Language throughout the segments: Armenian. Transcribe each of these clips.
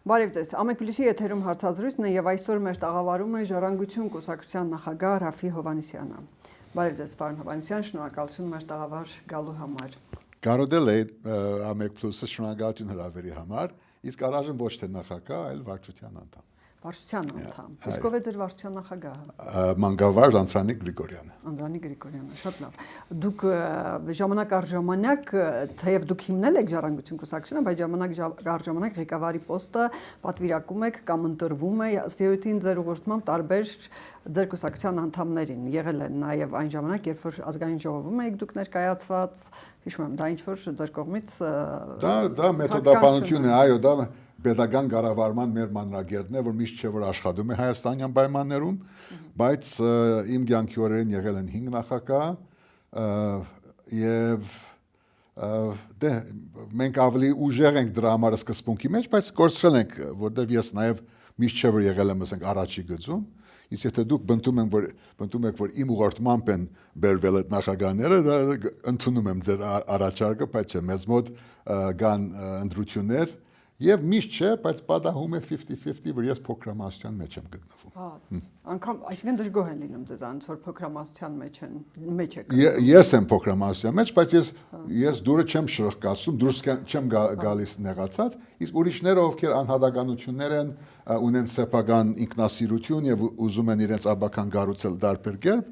Բարև ձեզ, Ամեկ Պլյուսի եթերում հարցազրույցն է եւ այսօր մեր տաղավարում է Ժառանգություն կուսակցության նախագահ Ռաֆի Հովհաննիսյանը։ Բարև ձեզ, պարոն Հովհաննիսյան, շնորհակալություն մեր տաղավար գալու համար։ Կարոտել է Ամեկ Պլյուսը շնորհակալություն հրավերի համար, իսկ առայժմ ոչ թե նախագահ, այլ վարչության անդամ։ Վարչության անդամ։ Իսկ ով է ձեր վարչության նախագահը։ Մանկավարժ Անդրանիկ Գրիգորյանը։ Անդրանիկ Գրիգորյանը, շատ լավ։ Դուք ժամանակ առ ժամանակ, թեև դուք հիմնել եք Ժառանգություն կուսակցությունը, բայց ժամանակ առ ժամանակ ղեկավարի պոստը պատվիրակում եք կամ ընտրվում է սերույթին ձեր ուղղորդմամբ տարբեր ձեր կուսակցության անդամներին։ Եղել են նաև այն ժամանակ, երբ որ ազգային ժողովում եք դուք ներկայացված, հիշում եմ, դա ինչ որ ձեր կողմից դա մեթոդապանություն է, այո, դա պետական կառավարման մեր մանրագետն է, որ միշտ չէ որ աշխատում է հայաստանյան պայմաններում, բայց իմ կյանքի օրերին եղել են 5 նախագահ եւ դե մենք ավելի ուժեղ ենք դրա համար սկզբունքի մեջ, բայց կորցրել ենք, որտեղ ես նաեւ միշտ չէ որ եղել եմ, ասենք, առաջի գծում, իսկ եթե դուք բնտում եք որ իմ ուղղորդմամբ են բերվել այդ նախագահները, դա ընդունում եմ ձեր առաջարկը, բայց չէ, մեզ մոտ կան ընտրություններ. Եվ միշտ չէ, բայց պատահում է 50-50, որ ես փոքրամասնության մեջ եմ գտնվում։ Անկամ, այսինքն դժգոհ են լինում ձեզանից, որ փոքրամասնության մեջ եք։ Ես եմ փոքրամասնության մեջ, բայց ես դուրը չեմ շրխկացում, դուրս չեմ գալիս նեղացած, իսկ ուրիշները, ովքեր անհատականություններ են, ունեն սեփական ինքնասիրություն եւ ուզում են իրենց աբական կառուցել տարբեր կերպ,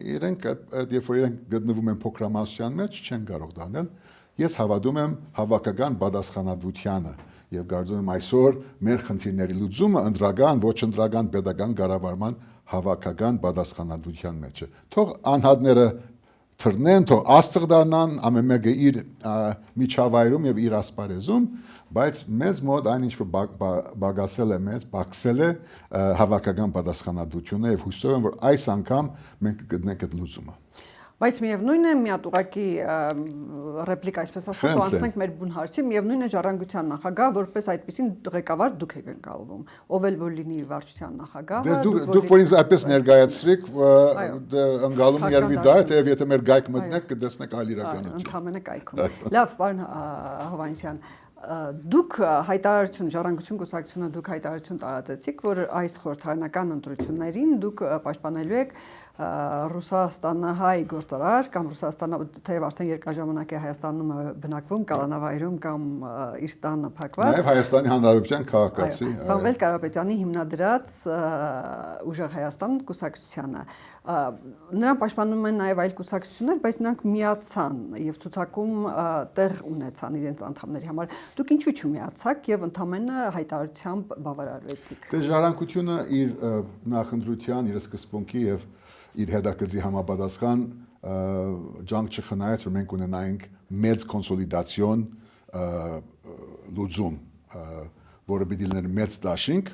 իրենք երբ որ իրենք գտնվում են փոքրամասնության մեջ, չեն կարող դանել։ Ես հավատում եմ հավաքական պատասխանատվությանը եւ կարծում եմ այսօր մեր խնդիրների լուծումը ընդրական, ոչ ընդրական պետական կառավարման հավաքական պատասխանատվության մեջ է։ Թող անհատները թռնեն, թող աստղ դառնան, ամեն մեկը իր միջավայրում եւ իր ասպարեզում, բայց մեզ մոտ այնինչ որ բագասել է մեզ, բացել է հավաքական պատասխանատվությունը եւ հուսով եմ որ այս անգամ մենք կգտնենք այդ լուծումը։ Բայց միևնույն է, մի հատ ուղղակի ռեպլիկա, այսպես ասած, ու անցնենք մեր բուն հարցի, միևնույն է Ժառանգության նախագահ, որպես այդպեսին ղեկավար դուք եք ընկալվում, ով էլ որ լինի վարչության նախագահը։ Դուք որ ինձ այդպես ներկայացրիք, ընկալում երևի դա է, թեև եթե մեր գայք մտնեք, կտեսնեք այլ իրականություն։ Ընդհանրապես կայքում։ Լավ, պարոն Հովհաննիսյան, դուք հայտարարություն Ժառանգություն կուսակցությունը դուք հայտարարություն տարածեցիք, որ այս խորհրդարանական ընտրություններին դուք պաշտպանելու եք Ռուսաստանահայ գործարար կամ Ռուսաստանը թեև արդեն երկար ժամանակ է Հայաստանում բնակվում, կալանավայրում կամ իր տանը փակված։ Նաև Հայաստանի Հանրապետության քաղաքացի։ Սամվել Կարապետյանի հիմնադրած Ուժեղ Հայաստան կուսակցությանը։ Նրան պաշտպանում են նաև այլ կուսակցություններ, բայց նրանք միացան եւ ցուցակում տեղ ունեցան իրենց անդամների համար։ Դուք ինչու չմիացաք եւ ընդամենը հայտարարությամբ բավարարվեցիք։ Դե Ժառանգությունը իր նախընտրության, իր սկզբունքի եւ իր հետագծի համապատասխան ջանք չխնայեց, որ մենք ունենայինք մեծ կոնսոլիդացիոն լուծում, որը պիտի լիներ մեծ դաշինք,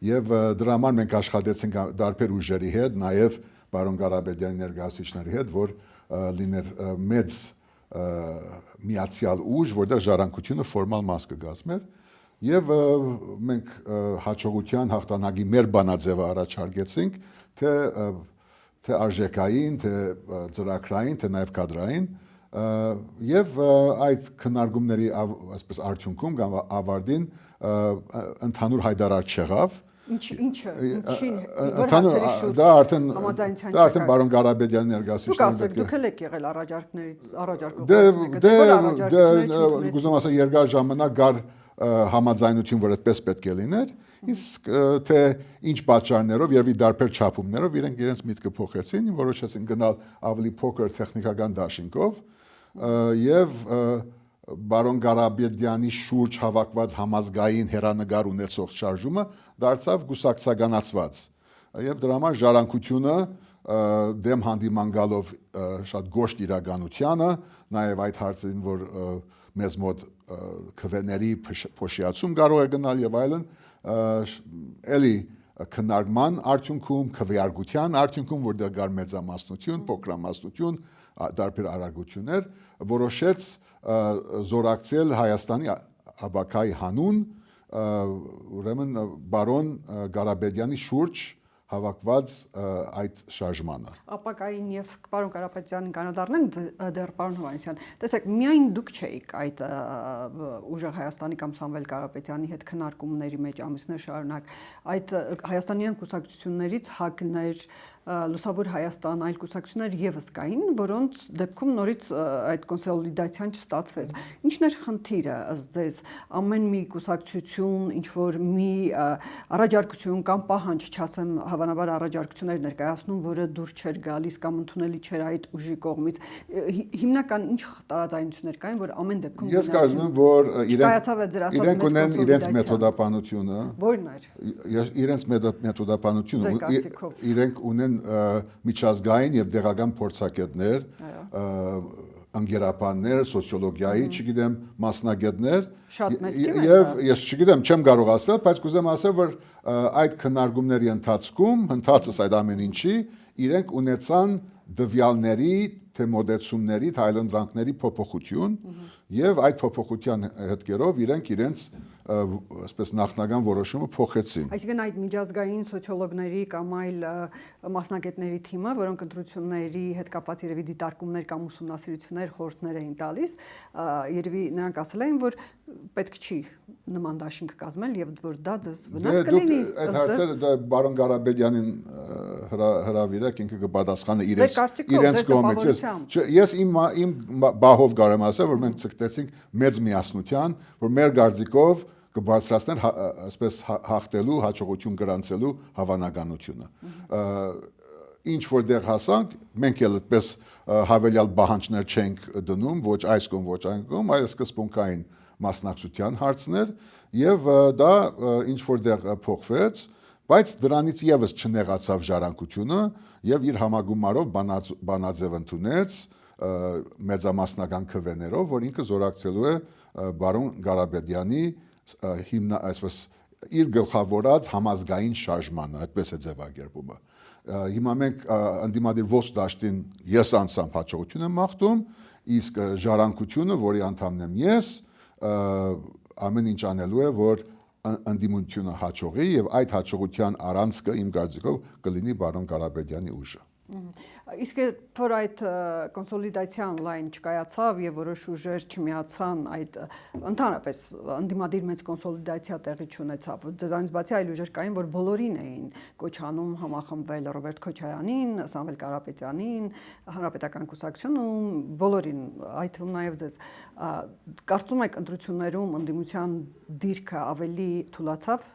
եւ դրա համար մենք աշխատեցինք տարբեր ուժերի հետ, նաեւ պարոն Կարապետյանի ներկայացուցիչների հետ, որ լիներ մեծ միացյալ ուժ, որտեղ Ժառանգությունը ֆորմալ մաս կգազմեր, եւ մենք հաջողության հաղթանակի մեր բանաձևը առաջարկեցինք, թե արժեքային, թե ծրագրային, թե նաև կադրային եւ այդ քննարկումների այսպես արդյունքում կամ ավարտին ընդհանուր հայտարար չեղավ։ Դա արդեն բարոն Կարապետյանի ներկայացուցիչները դուք եք եղել առաջարկող։ Գուցե ասա երկար ժամանակ գար համաձայնություն, որ այդպես պետք է լիներ, իսկ թե ինչ պատճառներով երևի դարբեր չափումներով իրենց միտքը փոխեցին, որոշեցին գնալ ավելի փոքր տեխնիկական դաշինքով եւ բարոն Կարապետյանի շուրջ հավաքված համազգային հերանեկար ունեցող շարժումը դարձավ գուսակցականացված եւ դրա համար Ժառանգությունը դեմ հանդիման գալով շատ գոշտ իրականությանը, նաեւ այդ հարցին, որ մեզ մոտ քվեների փոշիացում կարող է գնալ եւ այլն, էլի քննարկման արդյունքում, քվեարկության արդյունքում, որտեղ կար մեծամասնություն, փոքրամասնություն, տարբեր արագություններ, որոշեց զորակցել Հայաստանի աբակայի հանուն, ուրեմն բարոն Կարապետյանի շուրջ հավաքված այդ շարժմանը։ Ապակային եւ պարոն Կարապետյանին կանադառնանք դեռ պարոն Հովհաննիսյան։ Տեսեք, միայն դուք չէիք այդ ուժեղ Հայաստանի կամ Սամվել Կարապետյանի հետ քննարկումների մեջ ամիսներ շարունակ։ Այդ հայաստանյան կուսակցություններից ՀԱԿ-ներ, Լուսավոր Հայաստան, այլ կուսակցություններ եւս կային, որոնց դեպքում նորից այդ կոնսոլիդացիան չստացվեց։ Ինչն էր խնդիրը ըստ ձեզ։ Ամեն մի կուսակցություն ինչ որ մի առաջարկություն կամ պահանջ, չասեմ, հավանաբար առաջարկություններ ներկայացնում, որը դուր չէր գալիս կամ ընդունելի չէր այդ ուժի կողմից։ Հիմնական ինչ տարաձայնություններ կային, որ ամեն դեպքում Ես կարծում եմ, որ իրենք ունեն իրենց մեթոդապանությունը։ Որն էր։ Իրենց մեթոդապանությունը, իրենք ունեն միջազգային եւ տեղական փորձագետներ, ընկերապաններ, սոցիոլոգիայի, չգիտեմ, մասնագետներ, եւ ես չգիտեմ, չեմ կարող ասել, բայց կուզեմ ասել, որ այդ քննարկումների ընթացքում, հնդածս այդ ամեն ինչի, իրենք ունեցան դվյալների, թե մոդեցումների, թե այլընտրանքների փոփոխություն եւ այդ փոփոխության հետքերով իրենց այսպես նախնական որոշումը փոխեցին։ Այսինքն այդ միջազգային սոցիոլոգների կամ այլ մասնագետների թիմը, որոնք ընտրությունների հետ կապված երևի դիտարկումներ կամ ուսումնասիրություններ խորհուրդներ էին տալիս, երևի նրանք ասել էին, որ պետք չի նման դաշինք կազմել եւ որ դա ձեզ վնաս կլինի։ Այդ հարցերը դա բարոն Ղարաբեդյանին հրավիրեք, ինքը կպատասխանի իրենց կողմից։ Ես իմ բահով կարեմ ասել, որ մենք ցկտեցինք մեծ միասնության, որ մեր գարձիկով կբարձրացներ այսպես հաղթելու, հաջողություն գրանցելու հավանականությունը։ Ինչ որտեղ հասանք, մենք էլ այդպես հավելյալ բանջներ չենք դնում, ոչ այս կողմ, ոչ այն կողմ, այլ սկզբունքային մասնակցության հարցներ եւ դա ինչ որտեղ փոխվեց, բայց դրանից եւս չնեղացավ ժառանգությունը եւ իր համագումարով բանաձև ընդունեց մեծամասնական քվեներով, որ ինքը զորակցելու է բարոն Ղարաբեդյանի այսպես իր գլխավորած համազգային շարժմանը, այդպես է ձևակերպումը։ Հիմա մենք ընդդիմադիր ողջ դաշտին ես անցամ հաջողություն եմ մաղթում, իսկ ժառանգությունը, որի անդամն եմ ես, ամեն ինչ անելու է, որ ընդդիմությունը հաջողի եւ այդ հաջողության առանցքը իմ կարծիքով կլինի բարոն Ղարաբեդյանի ուժը։ Իսկ որ այդ կոնսոլիդացիան լայն չկայացավ եւ որոշ ուժեր չմիացան, այդ ընդհանրապես ընդդիմադիր մեծ կոնսոլիդացիա տեղի չունեցավ։ Դրանից բացի այլ ուժեր կային, որ բոլորին էին կոչանում համախմբվել Ռոբերտ Քոչարյանին, Սամվել Կարապետյանին, Հանրապետական կուսակցությունում, բոլորին, այդ թվում նաեւ ձեզ։ Կարծում եք ընտրություններում ընդդիմության դիրքը ավելի թուլացավ։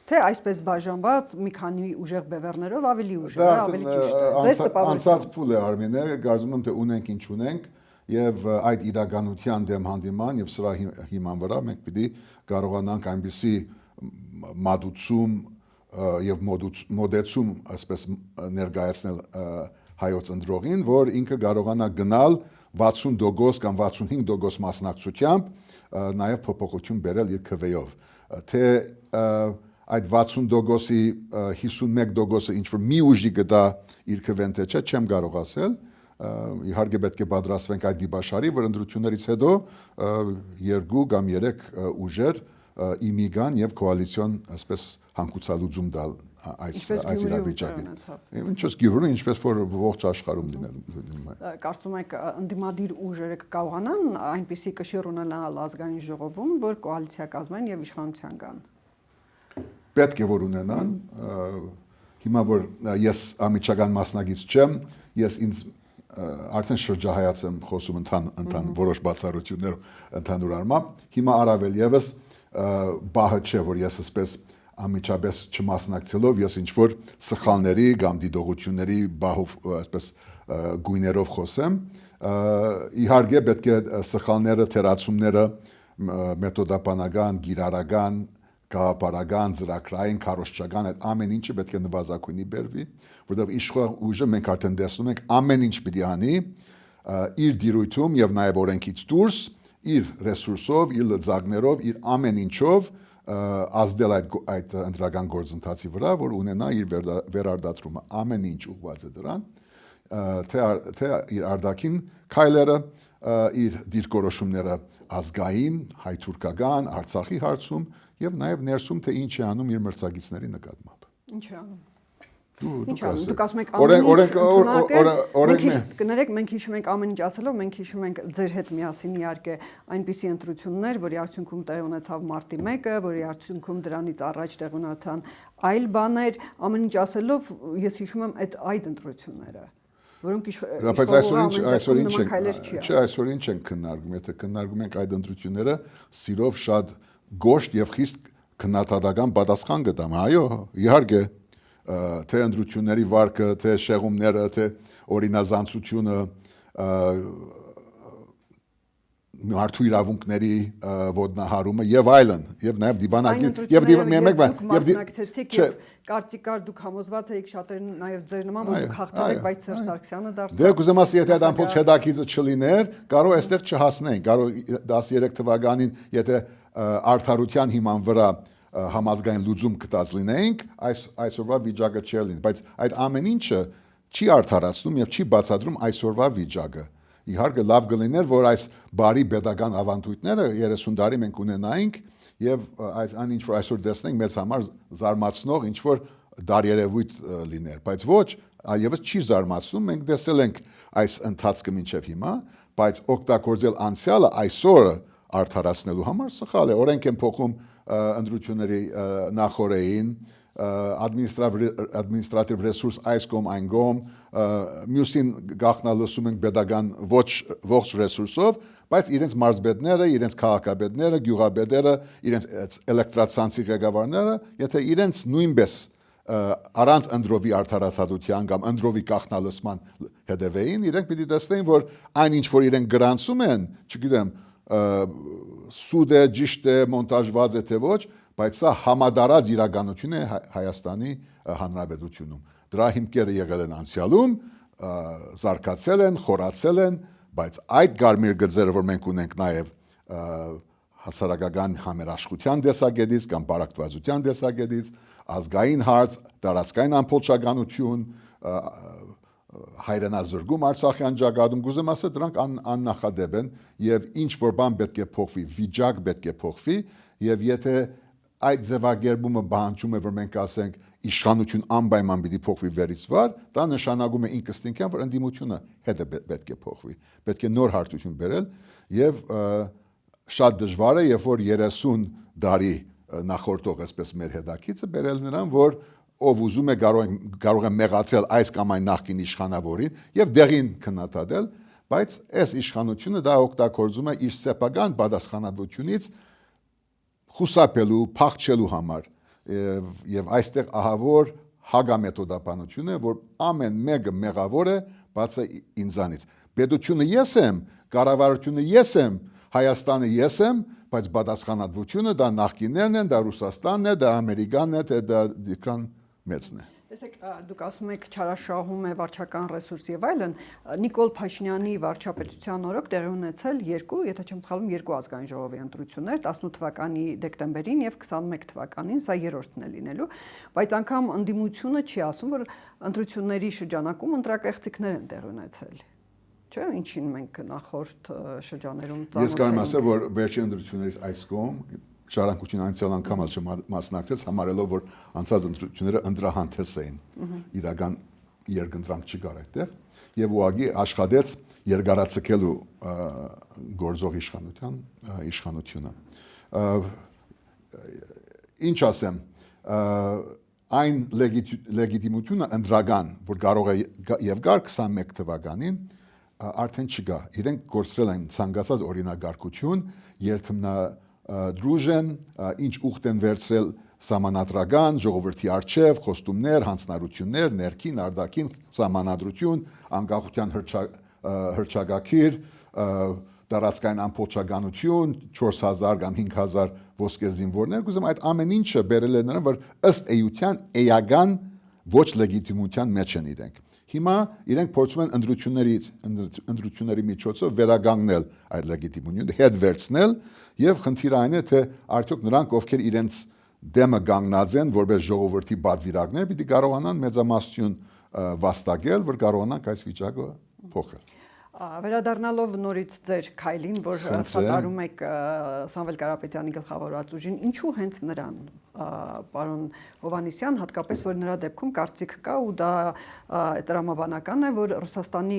Թե այսպես բաժանված մի քանի ուժեղ բևեռներով ավելի ուժեղ, ավելի ճիշտ է։ Ձեզ տպավորություն։ Անցած փուլ է Արմինե, կարծում եմ թե ունենք ինչ ունենք եւ այդ իրականության դեմ հանդիման եւ սրա հիման վրա մենք պիտի կարողանանք այնպիսի մատուցում եւ մոդեցում այսպես ներկայացնել հայոց ընտրողին, որ ինքը կարողանա գնալ 60% կամ 65% մասնակցությամբ նաեւ փոփոխություն բերել իր քվեով։ Թե այդ 60%-ի 51%-ը ինչ որ մի ուժի գտա իր քվեն թե չէ, չեմ կարող ասել։ Իհարկե պետք է պատրաստվենք այդ դիպաշարի, որ ընտրություններից հետո 2 կամ 3 ուժեր իմիգան եւ կոալիցիոն այսպես հանգուցալուծում տալ այս իրավիճակին։ Ինչպես Գյումրու, ինչպես որ ողջ աշխարհում լինել։ Կարծում եք ընդդիմադիր ուժերը կկարողանան այնպիսի կշիռ ունենալ ազգային ժողովում, որ կոալիցիա կազմեն եւ իշխանության գան։ Պետք է որ ունենան, հիմա որ ես ամիջական մասնագիծ չեմ, ես ինձ արդեն շրջահայաց եմ խոսում ընթան որոշ բացառություններով ընդհանուր առմամբ, հիմա առավել եւս բահը չէ, որ ես ասպես ամիջապես չմասնակցելով ես ինչ որ սխալների կամ դիտողությունների բահով այսպես գույներով խոսեմ, իհարկե պետք է սխալները, թերացումները մեթոդապանական, գիրարական գաղափարական, ծրագրային, քարոզչական այդ ամեն ինչը պետք է նվազագույնի բերվի, որովհետև իշխող ուժը մենք արդեն տեսնում ենք ամեն ինչ պիտի անի իր դիրույթում եւ նաեւ օրենքից դուրս, իր ռեսուրսով, իր լծակներով, իր ամեն ինչով ազդել այդ ընտրական գործընթացի վրա, որ ունենա իր վերարտադրումը, ամեն ինչ ուղղված է դրան, թե իր արտաքին քայլերը, իր դիրքորոշումները ազգային, հայ-թուրքական, Արցախի հարցում եւ նաեւ ներսում թե ինչ է անում իր մրցակիցների նկատմամբ։ Ինչ է անում։ Դուք ասում եք կներեք, մենք հիշում ենք ամեն ինչ ասելով, մենք հիշում ենք ձեր հետ միասին իհարկե այնպիսի ընտրություններ, որի արդյունքում տեղի ունեցավ մարտի 1-ը, որի արդյունքում դրանից առաջ տեղի ունեցան այլ բաներ, ամեն ինչ ասելով ես հիշում եմ այդ ընտրությունները, որոնք այսօր ինչ են քննարկում, եթե քննարկում ենք այդ ընտրությունները, սիրով շատ գոշտ եւ խիստ քննադատական պատասխան կտամ, այո, իհարկե թե ընտրությունների վարկը, թե շեղումները, թե օրինազանցությունը, մարդու իրավունքների ոտնահարումը եւ այլն, եւ նաեւ մասնակցեցիք եւ կարծիքար դուք համոզված եք շատերն նաեւ ձեր նման որ դուք հաղթել եք, բայց Սերժ Սարգսյանը դարձավ։ Դե կուզեմ ասի, եթե այդ ամբողջ հետաքրքիրը չլիներ, կարող այստեղ չհասնենք, կարող 13 թվականին, եթե արդարության հիման վրա համազգային լուծում կտած լինեինք, այսօրվա վիճակը չէր լինի, բայց այդ ամեն ինչը չի արդարացնում եւ չի բացատրում այսօրվա վիճակը։ Իհարկե լավ կլիներ, որ այս բարի pedagogan ավանդույթները 30 տարի մենք ունենայինք եւ այն ինչ որ այսօր տեսնենք մեզ համար զարմացնող ինչ որ դարերևույթ լիներ, բայց ոչ, այլևս չի զարմացնում, մենք տեսել ենք այս ընթացքը մինչեւ հիմա, բայց օգտագործել անցյալը այսօրը արդարացնելու համար սխալ է, օրենք են փոխում ընտրությունների նախորդին, administrative resource այս կողմ այն կողմ, մյուսին գախնալսում ենք pedagogan ողջ ռեսուրսով, բայց իրենց մարզպետները, իրենց քաղաքապետները, գյուղապետերը, իրենց էլեկտրացանցի ղեկավարները, եթե իրենց նույնպես առանց ընդրովի արդարացատության կամ ընդրովի գախնալսման հետևեին, իրենք պիտի տեսնեին, որ այն ինչ որ իրենք գրանցում են, չգիտեմ, սուդ է, ճիշտ է, մոնտաժված է թե ոչ, բայց սա համադարած իրականություն է Հայաստանի Հանրապետությունում։ Դրա հիմքերը եղել են անցյալում, զարգացել են, խորացել են, բայց այդ կարմիր գծերը, որ մենք ունենք նաև հասարակական համերաշխության տեսակետից կամ բարակտվածության տեսակետից, ազգային հարց, տարածքային ամբողջականություն, հայրենազրկում Արցախյան ճակատում, գուզեմ ասել, դրանք աննախադեպ են եւ ինչ որ բան պետք է փոխվի, վիճակ պետք է փոխվի եւ եթե այդ ձևակերպումը բանջում է, որ մենք ասենք իշխանություն անպայման պիտի փոխվի վերից վար, դա նշանակում է ինքնստինքյան, որ ընդդիմությունը հետը պետք է փոխվի, պետք է նոր հարթություն բերել եւ շատ դժվար է, երբ որ 30 տարի նախորդող այսպես մեր հետաքիցը բերել նրան, որ ով ուզում է կարող է մեղադրել այս կամ այն նախկին իշխանավորին եւ դեղին քննադատել, բայց այս իշխանությունը դա օգտագործում է իր սեփական պատասխանատվությունից խուսափելու, փախչելու համար եւ այստեղ ահավոր հագամեթոդապանություն է, որ ամեն մեկը մեղավոր է բացի ինձանից։ Պետությունը ես եմ, կառավարությունը ես եմ, Հայաստանը ես եմ, բայց պատասխանատվությունը դա նախկիններն են, դա Ռուսաստանն է, դա Ամերիկան է, դա դիքրան մեծն է։ Տեսեք, դուք ասում եք չարաշահում է վարչական ռեսուրս եւ այլն, Նիկոլ Փաշինյանի վարչապետության օրոք տեղի ունեցել եթե չեմ սխալվում, երկու ազգային ժողովի ընտրություններ, 18 թվականի դեկտեմբերին եւ 21 թվականին, սա երրորդն է լինելու, բայց անգամ ընդդիմությունը չի ասում, որ ընտրությունների շրջանակում ընտրակեղծիքներ են տեղի ունեցել։ Չէ, ինչին մենք նախորդ շրջաներում Ես կարող եմ ասել, որ վերջին ընտրություններից այս կողմ Ժառանգություն անցյալ անգամ մասնակցեց, համարելով, որ անցած ընտրությունները ընտրահանթես էին, իրական երկընտրանք չկար այդտեղ, եւ ուղղակի աշխատեց երկարացկելու գործող իշխանությունը։ Ինչ ասեմ, այն լեգիտիմությունը ընդրական, որ կարող է եւ գար 21 թվականին արդեն չկա։ Իրենք կորցրել են ցանկացած օրինագարկություն, երթմնադրուժեն, ինչ ուխտ են վերցրել սահմանադրական, ժողովրդի արչև, խոստումներ, հանձնարարություններ, ներքին, արտաքին սահմանադրություն, անկախության հռչակագիր, տարածքային ամբողջականություն, 4000 կամ 5000 ոսկե զինվորներ, գուցե այդ ամեն ինչը բերել է նրան, որ ըստ էության էական ոչ լեգիտիմության մեջ են իրենք։ Հիմա իրենք փորձում են ընտրությունների միջոցով վերականգնել այդ լեգիտիմությունը, հետ վերցնել եւ խնդիրը այն է, թե արդյոք նրանք, ովքեր իրենց դեմը կանգնած են, որպես ժողովրդի պատվիրակներ, պիտի կարողանան մեծամասնություն վաստակել, որ կարողանանք այս վիճակը փոխել։ Վերադառնալով նորից ձեր քայլին, որ սատարում եք Սամվել Կարապետյանի գլխավորած ուժին, ինչու հենց նրան պարոն Հովհաննիսյան, հատկապես որ նրա դեպքում կարծիք կա ու դա տրամաբանական է, որ Ռուսաստանի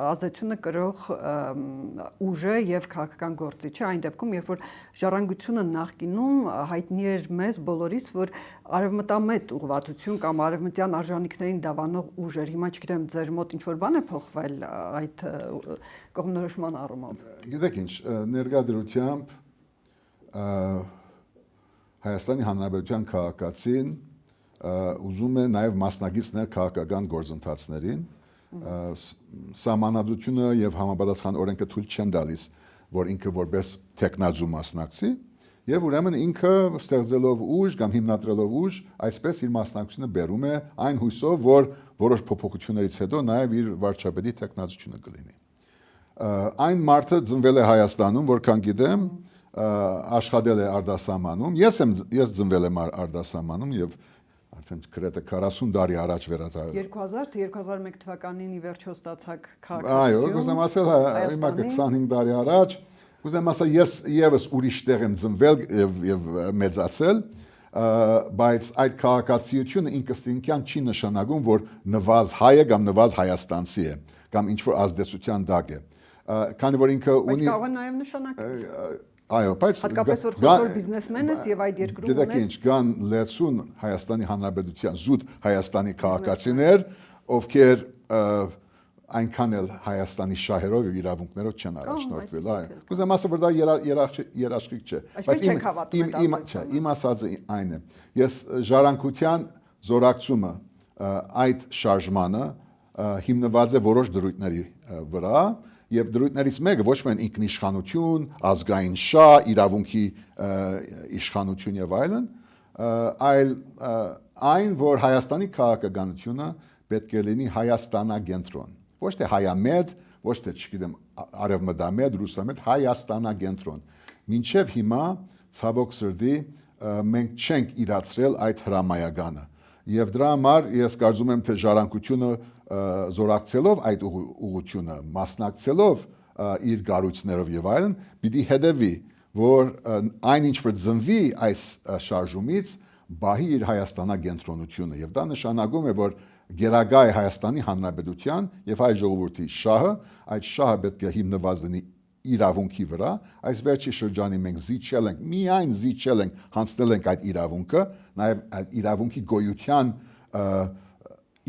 ազդեցությունը կրող ուժ է եւ քաղաքական գործիչ է այն դեպքում, երբ որ ժառանգությունը նախկինում հայտնի էր մեզ բոլորից, որ արևմտամետ ուղղվածություն կամ արևմտյան արժանինքներին դավանող ուժ էր։ Հիմա չգիտեմ, ձեր մոտ ինչ որ բան է փոխվել այդ կողմնորոշման առումով։ Գիտեք ինչ, ներկայությամբ Հայաստանի Հանրապետության քաղաքացին ուզում է նաև մասնակիցներ քաղաքական գործընթացներին, սահմանադրությունը եւ համապատասխան օրենքը թույլ չեն տալիս, որ ինքը որպես տեխնազու մասնակցի, եւ ուրեմն ինքը ստեղծելով ուժ կամ հիմնադրելով ուժ, այսպես իր մասնակցությունը բերում է այն հույսով, որ որոշ փոփոխություններից հետո նաև իր վարչապետի տեխնազությունը կլինի։ Այն մարդը ծնվել է Հայաստանում, որքան գիտեմ, աշխատել է արտասահմանում։ Ես ծնվել եմ արտասահմանում եւ արդեն գրեթե 40 տարի առաջ վերադարձա։ 2000 թե 2001 թվականին ի վերջո ստացակ քաղաքացիություն։ Այո, կուզեմ ասել, հիմա 25 տարի առաջ, կուզեմ ասել, ես եւս ուրիշ տեղ եմ ծնվել եւ մեծացել, բայց այդ քաղաքացիությունը ինքնստինքյան չի նշանակում, որ նվազ հայ է կամ նվազ հայաստանցի է կամ ինչ որ ազդեցության տակ է։ Քանի որ ինքը ունի։ Բայց կարող է նաեւ նշանակել։ Այո, բայց հատկապես որ խոշոր բիզնեսմեն ես եւ այդ երկրում ունես։ Գիտեք ինչ, կան լեցուն Հայաստանի Հանրապետության զուտ Հայաստանի քաղաքացիներ, ովքեր այնքան էլ Հայաստանի շահերով եւ իրավունքներով չեն առաջնորդվել, այո։ Կուզեմ ասել, որ դա երաշխիք չէ, բայց իմ ասածը այն է։ Ես ժառանգության զորակցումը այդ շարժմանը հիմնված է որոշ դրույթների վրա, եւ դրույթներից մեկը ոչ միայն ինքնիշխանություն, ազգային շահ, իրավունքի իշխանություն եւ այլն, այլ այն, որ Հայաստանի քաղաքականությունը պետք է լինի հայաստանագենտրոն, ոչ թե հայամետ, ոչ թե, չգիտեմ, արևմտամետ, ռուսամետ, հայաստանագենտրոն։ Մինչեւ հիմա ցավոք սրտի մենք չենք իրացրել այդ հրամայականը։ Եվ դրա համար ես կարծում եմ, թե ժառանգությունը զորակցելով այդ ուղղությունը, մասնակցելով իր գառույցներով եւ այլն, պիտի հետևի, որ այն ինչ որ ծնվի այս շարժումից, բահի իր հայաստանագենտրոնությունը եւ դա նշանակում է, որ գերագա է Հայաստանի Հանրապետության եւ հայ ժողովրդի շահը, այդ շահը պետք է հիմնված լինի իրավունքի վրա, այս վերջի շրջանի մենք զիջել ենք, միայն զիջել ենք, հանձնել ենք այդ իրավունքը, նաեւ այդ իրավունքի գոյության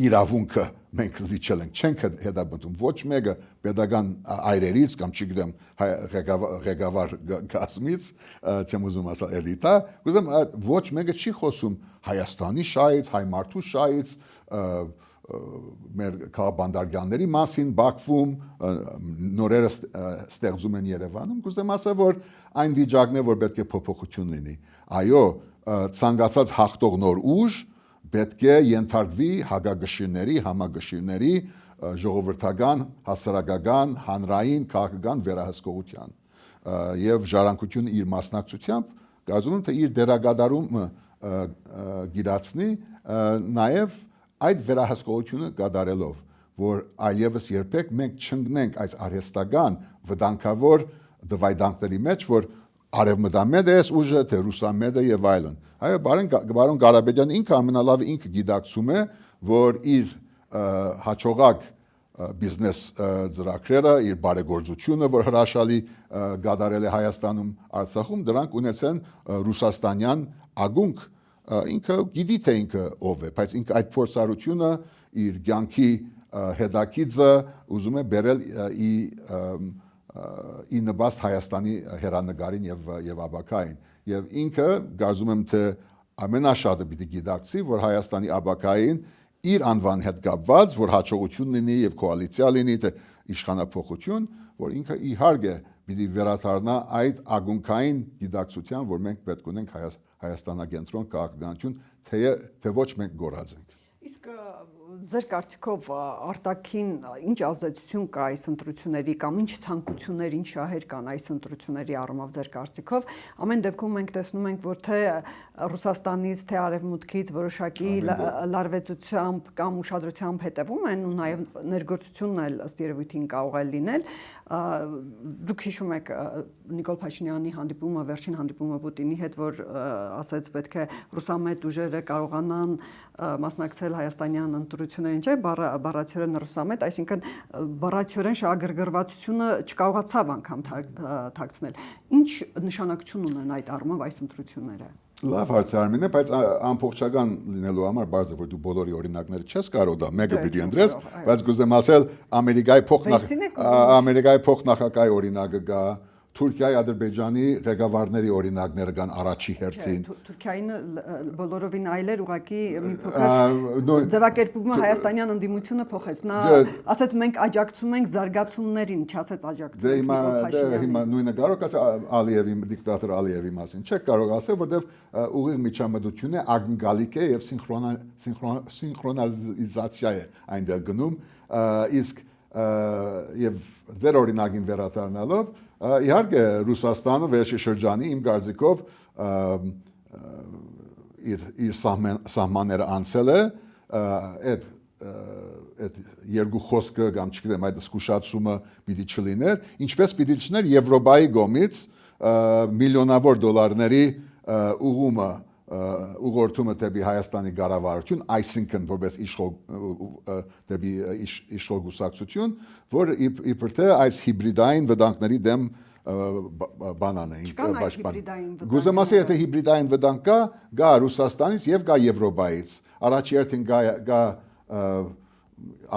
իրավունքը մենք զիջել ենք, չենք հետապնդում ոչ մեկը pedagogan այրերից կամ չգիտեմ ղեկավար կազմից, չեմ ուզում ասել էլիտա, ուզում ոչ մեկը չի խոսում Հայաստանի շահից, հայ մարդու շահից, մեր քաղաքաբանդարգյանների մասին Բաքվում, նորերը ստեղծում են Երևանում, կուզեմ ասել, որ այն վիճակն է, որ պետք է փոփոխություն լինի։ Այո, ցանկացած հաղթող նոր ուժ պետք է ենթարկվի հագագշիրների, համագշիրների, ժողովրդական, հասարակական, հանրային, քաղաքական վերահսկողության։ Եվ ժառանգությունը իր մասնակցությամբ կարծում եմ, թե իր դերակատարումը գիրացնի, նաև այդ վերահսկողությունը կատարելով, որ այլևս երբեք մենք չընկնենք այս արհեստական վտանգավոր դվայդանքների մեջ, որ արևմտամետ է ուժը, թե ռուսամետ է եւ այլն։ Այո, բարոն Ղարաբեդյանը ինքը ամենալավ ինքը գիտակցում է, որ իր հաջողակ բիզնես ծրագրերը, իր բարեգործությունը, որ հրաշալի գադարել է Հայաստանում, Արցախում, դրանք ունեցեն ռուսաստանյան ագունք, ինքը գիտի թե ինքը ով է, բայց ինքը այդ փորձառությունը իր կյանքի հետաքիծը ուզում է բերել ի նպաստ Հայաստանի հերանեկարին եւ աբակային եւ ինքը կարծում եմ թե ամենաշատը պիտի գիտակցի, որ Հայաստանի աբակային իր անվան հետ կապված, որ հաջողություն լինի եւ կոալիցիա լինի, թե իշխանապողություն, որ ինքը իհարկե պիտի վերադառնա այդ ագունքային գիտակցության, որ մենք պետք ունենք Հայաստանագենտրոն քաղաքականություն, թե ոչ մենք գոռած ենք։ Իսկ ձեր կարծիքով արտաքին ինչ ազդեցություն կա այս ընտրությունների կամ ինչ ցանկություններ, ինչ շահեր կան այս ընտրությունների առումով ձեր կարծիքով։ Ամեն դեպքում մենք տեսնում ենք, որ թե Ռուսաստանից, թե Արևմուտքից որոշակի լարվածությամբ կամ ուշադրությամբ հետևում են ու նաև ներգործությունն էլ ըստ երևույթին կարող է լինել։ Դուք հիշում եք Նիկոլ Փաշինյանի հանդիպումը, վերջին հանդիպումը Պուտինի հետ, որ ասաց պետք է ռուսամետ ուժերը կարողանան մասնակցել հայաստանյան ընտրություններին, չէ՞, բառացիորեն ռուսամետ, այսինքն բառացիորեն շահագրգռվածությունը չկարողացավ անգամ թաքցնել։ Ինչ նշանակություն ունեն այդ առումով այս ընտրությունները։ Լավ հարց Արմինե, բայց ամբողջական լինելու համար բարձր որ դու բոլորի օրինակները չես կարող դա մեկը պիտի ընտրես, բայց կուզեմ ասել Ամերիկայի փոխնախագահի օրինակը գա, Թուրքիայի, Ադրբեջանի ղեկավարների օրինակները կան առաջի հերթին։ Թուրքիային բոլորովին այլեր ուղղակի մի փոքր ձևակերպումը հայաստանյան ընդդիմությունը փոխեց։ Նա ասաց մենք աջակցում ենք զարգացումներին, չասեց աջակցում ենք հիմա նույնը կարող ասել Ալիևի դիկտատոր Ալիևի մասին։ Չեք կարող ասել, որովհետև ուղիղ միջամտություն է, ակնկալիք է եւ սինխրոնիզացիա է այնտեղ գնում, իսկ եւ ձեր օրինակին վերադառնալով իհարկե Ռուսաստանը վերջի շրջանի իմ կարծիքով իր սահմանները անցել է այդ երկու խոսքը կամ չգիտեմ այդ զգուշացումը պիտի չլիներ ինչպես պիտի չներ Եվրոպայի կողմից միլիոնավոր դոլարների ուղղորդումը դեպի Հայաստանի կառավարություն, այսինքն որպես դեպի իշխող կուսակցություն, որ իբր թե այս հիբրիդային վտանգների դեմ բանան էին պաշտպան։ Գուզեմ ասել, եթե հիբրիդային վտանգ կա Ռուսաստանից եւ կա Եվրոպայից, առաջի հերթին կա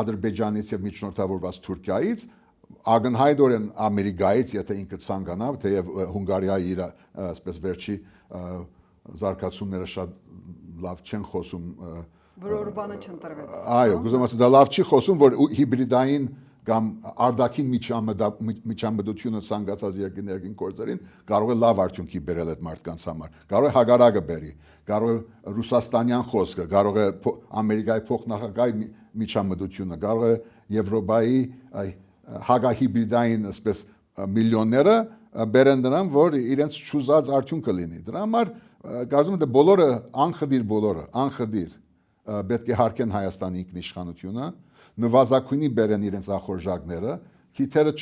Ադրբեջանից եւ միջնորդավորված Թուրքիայից, ակնհայտորեն Ամերիկայից, եթե ինքը ցանկանա, թեև Հունգարիայի իր այսպես վերջի զարգացումները շատ լավ չեն խոսում որ Օրբանը չընտրվեց։ Այո, գուզեմ ասել դա լավ չի խոսում, որ հիբրիդային կամ արտաքին միջամտությունը ցանկացած երկրներին գործերին կարող է լավ արդյունքի բերել այդ մարդկանց համար։ Կարող է հագարակը բերի, կարող է ռուսաստանյան խոսքը, կարող է Ամերիկայի փոխնախագահի միջամտությունը, կարող է Եվրոպայի հագահիբրիդային այսպես միլիոնները բերեն նրան, որ իրենց ճուզած արդյունքը լինի։ Դրա համար կարծում եմ բոլորը անխդիր պետք է հարկեն Հայաստանի ինքնիշխանությունը, նվազագույնի բերեն իրենց ախորժակները, քիթերը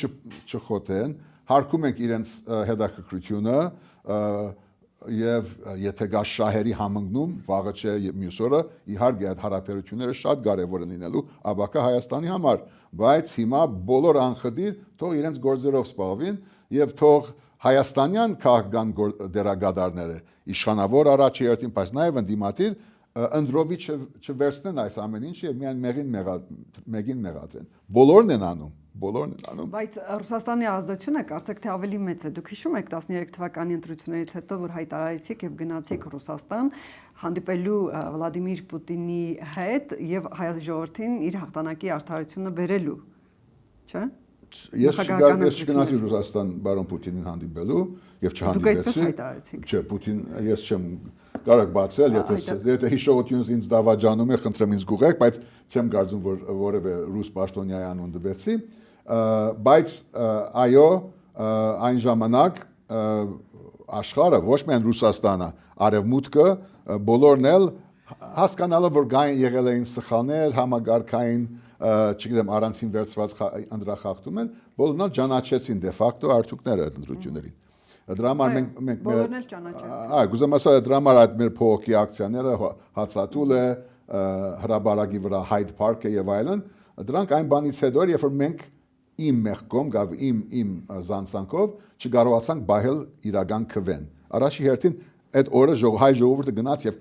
չխոթեն, հարկում ենք իրենց հետաքրքրությունը եւ եթե գա շահերի համընկնում, վաղը չէ մյուս օրը, իհարկե այդ հարաբերությունները շատ կարեւոր են լինելու ապակա Հայաստանի համար, բայց հիմա բոլոր անխդիր թող իրենց գործերով զբաղվին եւ թող հայաստանյան քաղաքական դերակատարները իշխանավոր առաջի հերթին, բայց նաեւ ընդդիմադիր ընդրովի չվերցնեն այս ամեն ինչ եւ միայն մեղին մեղադրեն։ Բոլորն են անում։ Բայց Ռուսաստանի ազդեցությունը կարծեք թե ավելի մեծ է։ Դուք հիշում եք 13 թվականի ընտրություններից հետո, որ հայտարարեցիք եւ գնացիք Ռուսաստան հանդիպելու Վլադիմիր Պուտինի հետ եւ հայ ժողովրդին իր հաղթանակի արդարությունը բերելու, չէ՞։ Ես չգնացի Ռուսաստան բարոն Պուտինին հանդիպելու եւ չհանդիպեցի։ Չէ, Պուտին ես չեմ կարող բացել, եթե հիշողությունս ինձ դավաճանում է, խնդրեմ ինձ գուղեք, բայց չեմ կարծում, որ որևէ ռուս պաշտոնյայի անուն դվեցի, բայց այո, այն ժամանակ աշխարհը, ոչ միայն Ռուսաստանը, արևմուտքը, բոլորն էլ հասկանալով, որ եղել էին սխալներ, համագարկային չգիտեմ առանցին վերծված անդրախախտում են, բոլորն էլ ճանաչեցին դե ֆակտո արդյունքները այդ ընտրություններին։ Դրա համար մենք բոլորն էլ ճանաչեցին։ Այո, գուզեմ ասել դրա համար այդ մեր փողոքի ակցիաները հացատուլ է, հրաբարակի վրա Hyde Park-ը եւ այլն, դրանք այն բանից հետո երբ որ մենք իմ մեղքով գավ իմ զանցանքով չկարողացանք բահել իրական քվեն։ Առաջի հերթին այդ օրը հայ ժողովուրդը գնաց եւ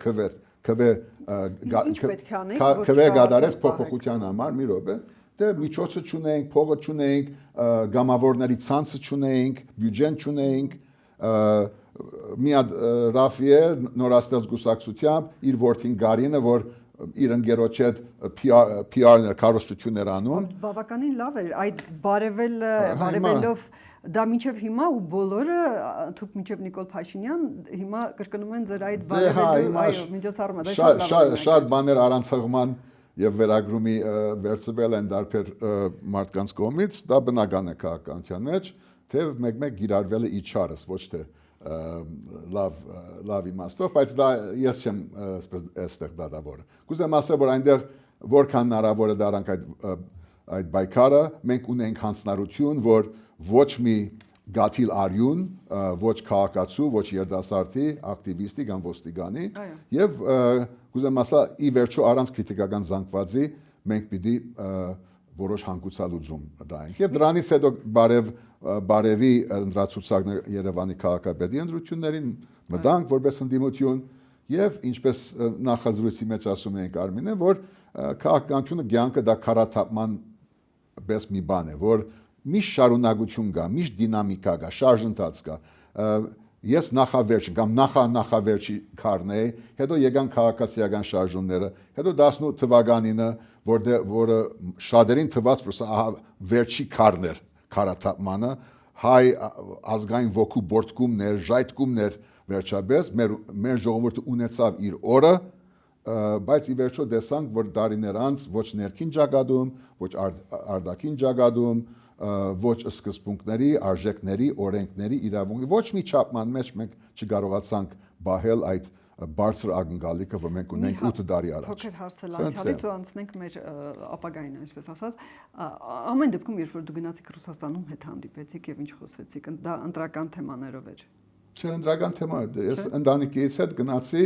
քվե գադարեց փոփոխության համար մի րոպե դե միջոցը չունեինք, փողը չունեինք, գամավորների ցանցը չունեինք, բյուջեն չունեինք, մի հատ Ռաֆիեր նորաստեղծ գուսակցությամբ իր որդին Գարինը, որ իր ընկերոջ հետ PR-ներ, քարոզչություններ անում։ Բավականին լավ էր այդ բարևելով դա մինչև հիմա ու բոլորը թուք մինչև Նիկոլ Փաշինյան հիմա կրկնում են ձեր այդ բարևելու այո միջոցառումը դա շատ բաներ առանց հղման եւ վերագրումի վերցվել են դարբեր մարդկանց կողմից, դա բնական է քաղաքականության մեջ, թե մեկ-մեկ գիրարվել է իջարս, ոչ թե լավ իմաստով, բայց դա ես չեմ այստեղ դատավորը։ Կուզեմ ասել, որ այնտեղ որքան հնարավոր է դարանք այդ պայքարը, մենք ունենք հանձնարարություն, որ ոչ մի գաթիլ արյուն, ոչ քաղաքացու, ոչ երիտասարդի, ակտիվիստի կամ ոստիգանի եւ կուզեմ ասել ի վերջո առանց քրիտիկական զանգվածի մենք պիտի որոշ հանգուցալուծում դայենք եւ դրանից հետո բարևի ընդրացուցակներ Երևանի քաղաքապետի ընտրություններին մտանք որպես ընդդիմություն եւ ինչպես նախազրույցի մեջ ասում էինք Արմինե, որ քաղաքականությունը ցանկը դա քարաթափման պես մի բան է, որ միշտ շարունակություն կա, միշտ դինամիկա կա, շարժընթաց կա։ Ես նախավերջին կամ նախավերջի քարն էի, հետո եկան քաղաքացիական շարժումները, հետո 18 թվականինը, որը շատերին թվաց, որ սա վերջի քարն էր, քարաթափմանը, հայ ազգային ոգու բորտկումներ, ժայթքումներ վերջապես մեր ժողովուրդը ունեցավ իր օրը, բայց ի վերջո տեսանք, որ դարիներ անց ոչ ներքին ճակատում, ոչ արտաքին ճակատում ոչ սկզբունքների, արժեքների, օրենքների, իրավունքի ոչ մի չափման մեջ մենք չկարողացանք բահել այդ բարձր ակնկալիքը, որ մենք ունենք 8 տարի առաջ։ Փոքր հարց էլ անցյալից ու անցնենք մեր ապագային, այսպես ասած, ամեն դեպքում երբ որ դու գնացիք Ռուսաստանում հետ հանդիպեցիք եւ ինչ խոսեցիք, դա ընտրական թեմաներով էր։ Չէ, ընտրական թեմա էր։ Ես ընտանիքից հետ գնացի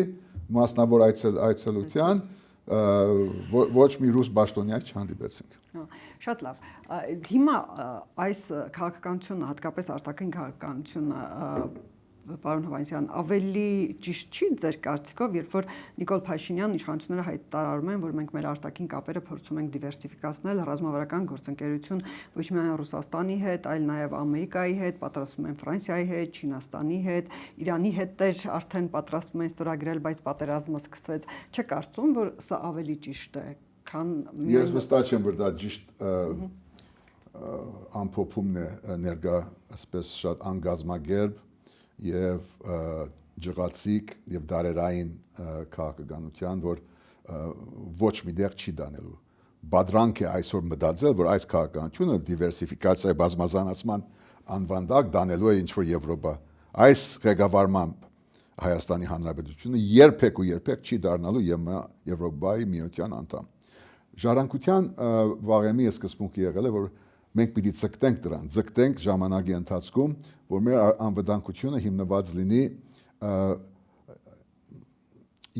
մասնավոր այցելության, ոչ մի ռուս պաշտոնյա չհանդիպեցինք։ Շատ լավ։ Հիմա այս քաղաքականությունը, հատկապես արտաքին քաղաքականությունը, պարոն Հովհաննիսյան, ավելի ճիշտ չի ձեր կարծիքով, երբ որ Նիկոլ Փաշինյանն իշխանությունները հայտարարում են, որ մենք մեր արտաքին կապերը փորձում ենք դիվերսիֆիկացնել, ռազմավարական գործընկերություն ոչ միայն Ռուսաստանի հետ, այլ նաև Ամերիկայի հետ, պատրաստվում են Ֆրանսիայի հետ, Չինաստանի հետ, Իրանի հետ արդեն պատրաստվում են ստորագրել, բայց պատերազմը սկսվեց։ Չէ՞ կարծում, որ սա ավելի ճիշտ է, քան Ես վստահ եմ, որ դա ճիշտ ամփոփումն է ներկա, ասես շատ անգազմագերբ եւ ջղացիկ եւ դարերային քաղաքականության, որ ոչ մի դեղ չի դանելու։ Բադրանք է այսօր մտածել, որ այս քաղաքականությունը դիվերսիֆիկացիայի բազմազանացման անվան տակ դանելու է ինչ-որ Եվրոպա։ Այս ղեկավարմամբ Հայաստանի Հանրապետությունը երբեք չի դառնալու Եվրոպայի միության անդամ։ Ժառանգության վաղեմի սկզբունքը եղել է, որ մենք պիտի ձգտենք դրան, ձգտենք ժամանակի ընթացքում, որ մեր անվտանգությունը հիմնված լինի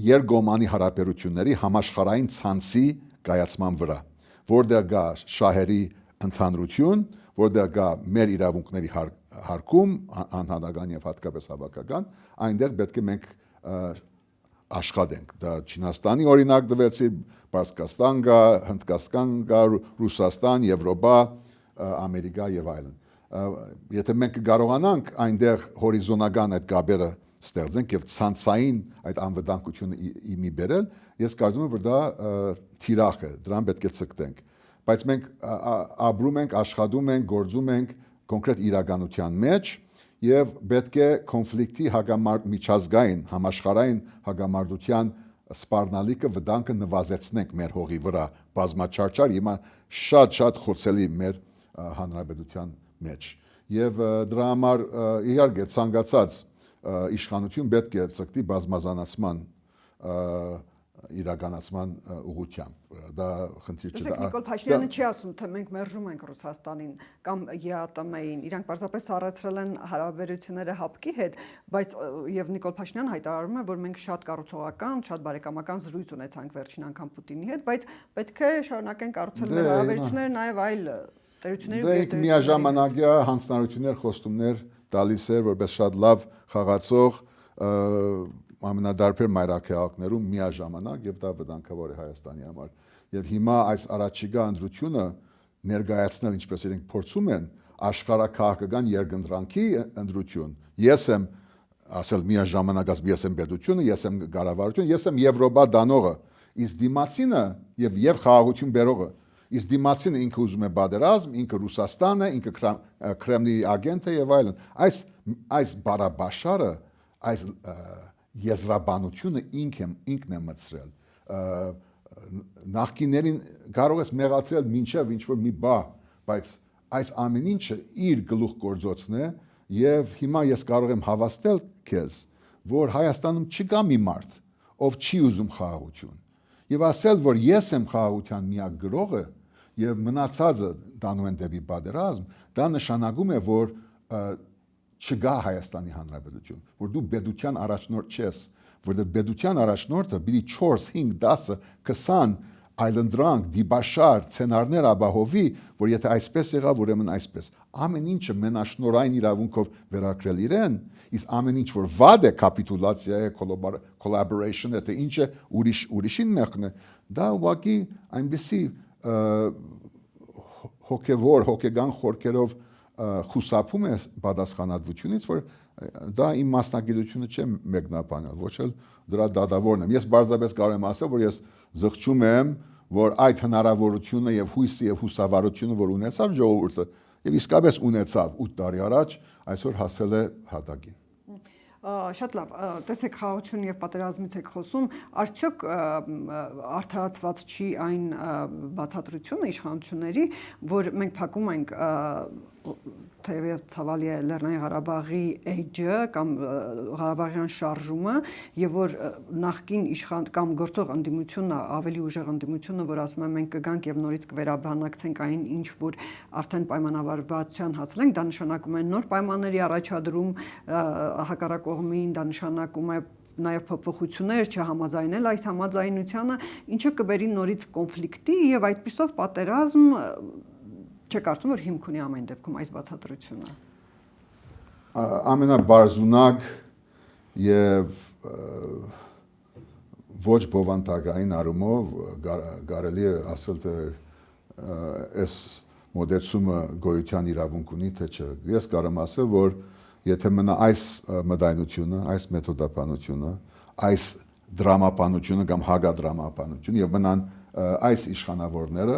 երկկողմանի հարաբերությունների համաշխարհային ցանցի կայացման վրա, որտեղ կա շահերի ընդհանրություն, որտեղ կա մեր իրավունքների հարգում, անհատական եւ հատկապես հավաքական, այնտեղ պետք է մենք աշխատենք։ Դա Չինաստանի օրինակ տվեցի, Պարսկաստան կա, Հնդկաստան կա, Ռուսաստան, Եվրոպա, Ամերիկա եւ այլն։ Եթե մենք կարողանանք այնտեղ հորիզոնական այդ կապերը ստեղծենք եւ ցանցային այդ անվտանգությունը իմի բերել, ես կարծում եմ, որ դա թիրախ է, դրան պետք է ցկտենք։ Բայց մենք ապրում ենք, աշխատում ենք, գործում ենք կոնկրետ իրականության մեջ եւ պետք է կոնֆլիկտի միջազգային համաշխարհային հագամարտության սպառնալիքը վտանգը նվազեցնենք մեր հողի վրա բազմաչարչար հիմա շատ խոցելի մեր հանրապետության մեջ եւ դրա համար իհարկե ցանկացած իշխանություն պետք է ցկտի բազմազանացման իրականացման ուղղությամբ դա խնդիր չէ։ Նիկոլ Փաշինյանը չի ասում, թե մենք մերժում ենք Ռուսաստանին կամ ԵԱՏՄ-ին, իրանք պարզապես առեցրել են հարաբերությունները հապկի հետ, բայց եւ Նիկոլ Փաշինյանը հայտարարում է, որ մենք շատ կառուցողական, շատ բարեկամական զրույց ունեցանք վերջին անգամ Պուտինի հետ, բայց պետք է շարունակենք կառուցել մեր հարաբերությունները նաեւ այլ տերությունների հետ։ Միաժամանակ հանձնարարություններ, խոստումներ տալիս էր, որպես շատ լավ խաղացող ամենադարբեր մայրաքաղաքներում միաժամանակ եւ դա վտանգավոր է Հայաստանի համար։ Եվ հիմա այս առաջիկա ընտրությունը ներկայացնել, ինչպես իրենք փորձում են, աշխարհակաղակական երկընտրանքի ընտրություն։ Ես եմ ասել միաժամանակ ես եմ պետությունը, ես եմ կառավարությունը, ես եմ Եվրոպա դանողը, իսկ դիմացինը եւ խաղաղություն բերողը, իսկ դիմացինը ինքը ուզում է պատերազմ, ինքը Ռուսաստանը, ինքը Կրեմլի ագենտ է եւ այլն։ Այս բարաբաշարը, այս եզրաբանությունը ինքն է մտցրել նախկիներին կարող ես մեղադրել մինչև ինչ որ մի բա, բայց այս ամեն ինչը իր գլուխ գործոցն է եւ հիմա ես կարող եմ հավաստել քեզ, որ Հայաստանում չկա մի մարդ, ով չի ուզում խաղաղություն եւ ասել, որ ես եմ խաղաղության միակ գրողը եւ մնացածը տանում են դեպի պատերազմ, դա նշանակում է, որ չկա Հայաստանի Հանրապետություն, որ դու բեդության առաջնորդ չես, որտեղ բեդության առաջնորդը պիտի 4, 5, 10, 20 այլընտրանք, դիբաշար, սցենարներ ապահովի, որ եթե այսպես եղավ, ուրեմն այսպես։ Ամեն ինչը մենաշնորհային իրավունքով վերագրել իրեն, իսկ ամեն ինչ որ վատ է, կապիտուլացիա է, collaboration է, թե ինչ է, ուրիշին մեղքն է, դա ուղղակի այնպեսի հոգեգան խորքերով խուսափում է պատասխանատվությունից, որ դա իմ մասնագիտությունը չէ մեկնաբանել, ոչ էլ դրա դատավորն եմ։ Ես բարձրապես կարող եմ ասել, որ ես զղջում եմ, որ այդ հնարավորությունը եւ հույսը եւ հուսավառությունը, որ ունեցավ ժողովուրդը, եւ իսկապես ունեցավ 8 տարի առաջ, այսօր հասել է հատակին։ Շատ լավ, տեսեք խաղաղություն եւ պատերազմից եք խոսում, արդյոք արդարացված չի այն բացատրությունը իշխանությունների, որ մենք փակում ենք թեև ցավալի է Լեռնային Ղարաբաղի էջը կամ Ղարաբաղյան շարժումը եւ որ նախկին իշխան կամ գործող ընդդիմությունը ավելի ուժեղ ընդդիմությունը, որ ասում է մենք կգանք եւ նորից կվերաբանակցենք այն ինչ որ արդեն պայմանավորվածության հասցնենք, դա նշանակում է նոր պայմանների առաջադրում հակառակ կողմին, դա նշանակում է նաև փոփոխություններ չհամաձայնել այս համաձայնությանը, ինչը կբերի նորից կոնֆլիկտի եւ այդպիսով պատերազմ չկարծում որ հիմք ունի ամեն դեպքում այս բացատրությունը։ Ամենաբարձունակ եւ ոչ բովանդակային առումով կարելի է ասել թե այս մոդեցումը գոյության իրավունք ունի թե չէ։ Ես կարող եմ ասել, որ եթե մնա այս մտայնությունը, այս մեթոդապանությունը, այս դրամապանությունը կամ հագադրամապանությունը եւ մնան այս իշխանավորները,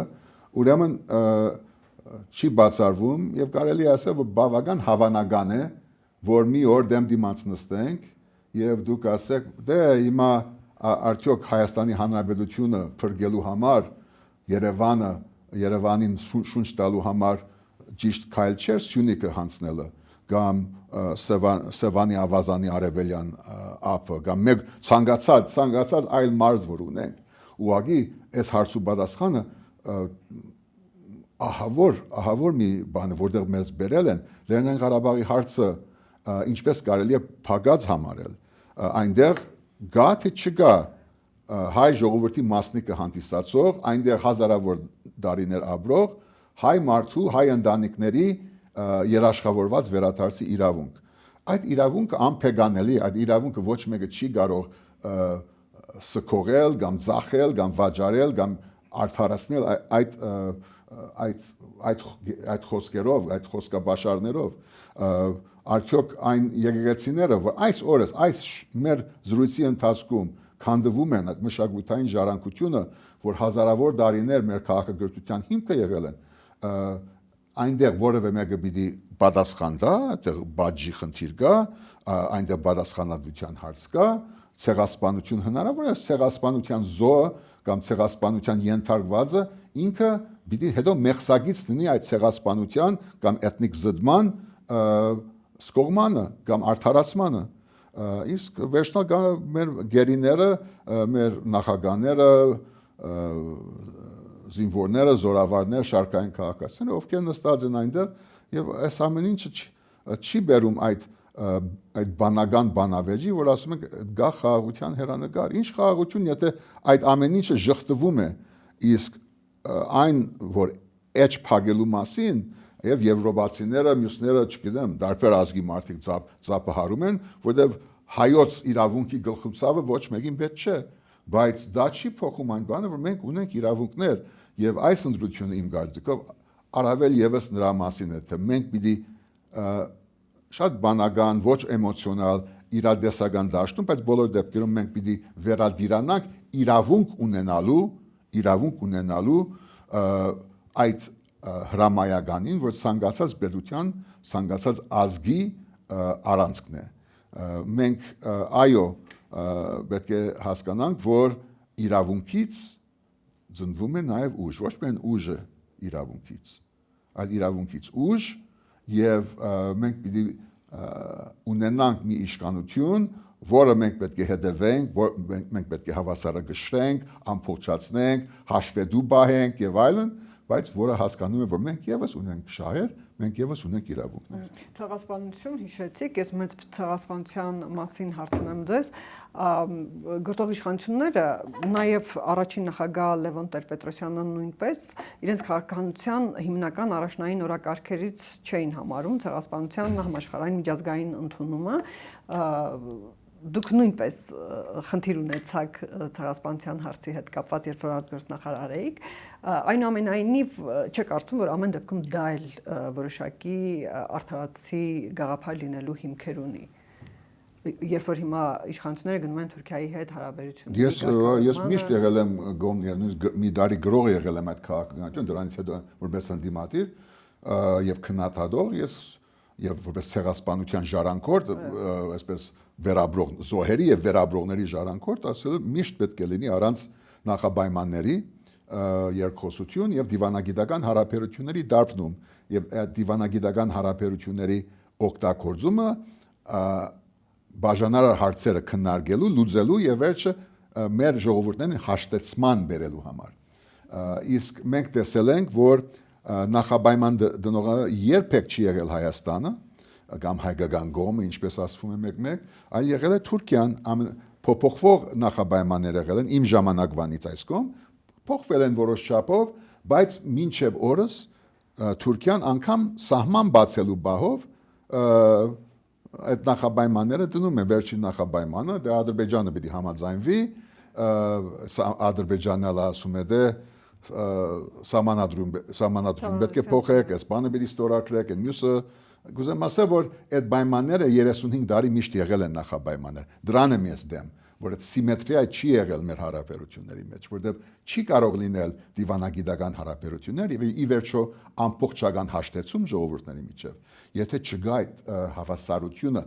ուրեմն չի բացառվում եւ կարելի է ասել, որ բավական հավանական է, որ մի օր դեմ դիմաց նստենք եւ դուք ասեք, դե հիմա արդյոք Հայաստանի Հանրապետությունը փրկելու համար Երևանին շունչ տալու համար ճիշտ քայլ չէր Սյունիքը հանձնելը կամ Սևանի ավազանի արևելյան ափը կամ մեկ ցանկացած այլ մարզ որ ունենք ուղղակի այս հարցու պատասխանը ահավոր մի բան է որտեղ մեզ բերել են Լեռնային Ղարաբաղի հարցը ինչպես կարելի է փակած համարել այնտեղ գա թե չգա հայ ժողովրդի մասնիկը հանդիսացող այնտեղ հազարավոր դարիներ ապրող հայ մարդու հայ ընտանիքների երաշխավորված վերադարձի իրավունք այդ իրավունքը անփեգանելի այդ իրավունքը ոչ մեկը չի կարող սքողել կամ ծախել կամ վաճառել կամ արդարացնել այդ խոսքերով այդ խոսքաբաշարներով արդյոք այն եկեղեցիները որ այս օրս այս մեր զրույցի ընթացքում քանդվում են այդ մշակութային ժառանգությունը որ հազարավոր տարիներ մեր քաղաքակրթության հիմքը եղել են այնտեղ որևէ մեկը պիտի պատասխան տա, այդտեղ բաժի խնդիր կա, այնտեղ պատասխանատվության հարց կա, ցեղասպանություն հնարավոր է, ցեղասպանության զոհը կամ ցեղասպանության ենթարկվածը ինքը պիտի հետո մեղսագից լինի այդ ցեղասպանության կամ էթնիկ զդման սկողմանը կամ արդարացմանը։ Իսկ վերջնական մեր գերիները, մեր նախագահները զինվորները, զորավարները, շարքային քաղաքացիները, ովքեր նստած են այնտեղ եւ այս ամեն ինչը չի բերում այդ բանական բանավեճի, որ ասում ենք գա խաղաղության հերանեկար։ Ինչ խաղաղություն, եթե այդ ամեն ինչը ժխտվում է, իսկ այն որ էջ փակելու մասին եւ եվրոպացիները, մյուսները, չգիտեմ, դարբեր ազգի մարդիկ ծափահարում են, որտեղ հայոց իրավունքի գլխուցավը ոչ մեկին պետք չէ, բայց դա չի փոխում այն բանը, որ մենք ունենք իրավունքներ եւ այս ընդրությունը իմ կարծիքով առավել եւս նրա մասին է, թե մենք պիտի շատ բանական, ոչ էմոցիոնալ, իրադեսական դաշտում, բայց բոլոր դեպքերում մենք պիտի վերադիրանանք իրավունք ունենալու այդ հրամայականին, որ ցանկացած պետության, ցանկացած ազգի առանցքն է։ Մենք այո պետք է հասկանանք, որ իրավունքից ծնվում է նաև ուժ, ոչ միայն ուժը իրավունքից, այլ իրավունքից ուժ եւ մենք պիտի ունենանք մի իշխանություն, որը մենք պետք է հետևենք, մենք պետք է հավասարակշռենք, ամփոփչացնենք, հաշվետու բահենք եւ այլն, բայց որը հասկանում է, որ մենք եւս ունենք շահեր, մենք եւս ունենք իրավունքներ։ Ցեղասպանություն հիշեցիք, ես մեծ ցեղասպանության մասին հարցնեմ ձեզ, գործող իշխանությունները, նաև առաջին նախագահ Լևոն Տեր-Պետրոսյանը նույնպես իրենց քաղաքականության հիմնական առաջնային օրակարգերից չէին համարում ցեղասպանության համաշխարհային միջազգային ընդունումը, դուք նույնպես խնդիր ունեցաք ցեղասպանության հարցի հետ կապված, երբ որ արտգործնախարար էիք, այնուամենայնիվ չեք կարծում, որ ամեն դեպքում դա էլ որոշակի արդարացի գաղափար լինելու հիմքեր ունի, երբ որ հիմա իշխանությունները գնում են Թուրքիայի հետ հարաբերությունների։ Ես միշտ եղել եմ մի դարի գրող եղել եմ այդ քաղաքականություն, դրանից հետո որպես ընդդիմադիր եւ քննադատող, եւ որպես ցեղասպանության ժառանգորդ, այսպես վերաբրող զոհերի եւ վերաբրողների ժառանգորդ, ասել միշտ պետք է լինի առանց նախապայմանների երկխոսություն եւ դիվանագիտական հարաբերությունների դարբնում եւ այդ դիվանագիտական հարաբերությունների օգտագործումը բաժանարար հարցերը քննարկելու, լուծելու եւ վերջը մեր ժողովուրդներին հաշտեցման բերելու համար։ Իսկ մենք տեսել ենք, որ նախապայման դնողը երբեք չի եղել Հայաստանը կամ հայկական կողմը, ինչպես ասվում է մեկ-մեկ, այլ եղել է Թուրքիան, փոփոխվող նախապայմաններ եղել են իմ ժամանակվանից այս կողմ, փոխվել են որոշ չափով, բայց մինչև օրս Թուրքիան անգամ սահման բացելու բահով այդ նախապայմանները դնում է վերջին նախապայմանը, դե Ադրբեջանը պիտի համաձայնվի, Ադրբեջանն ասում է դե սահմանադրում պետք է փոխեք, այս բանը պիտի ստորագրեք, այն մյուսը գուզեմ ասել, որ այդ պայմանները 35 տարի միշտ եղել են նախապայմաններ։ Դրան եմ ես դեմ, որ այդ սիմետրիա չի եղել մեր հարաբերությունների մեջ, որտեղ չի կարող լինել դիվանագիտական հարաբերություններ եւ ի վերջո ամբողջական հաշտեցում ժողովուրդների միջև։ Եթե չգա այդ հավասարությունը,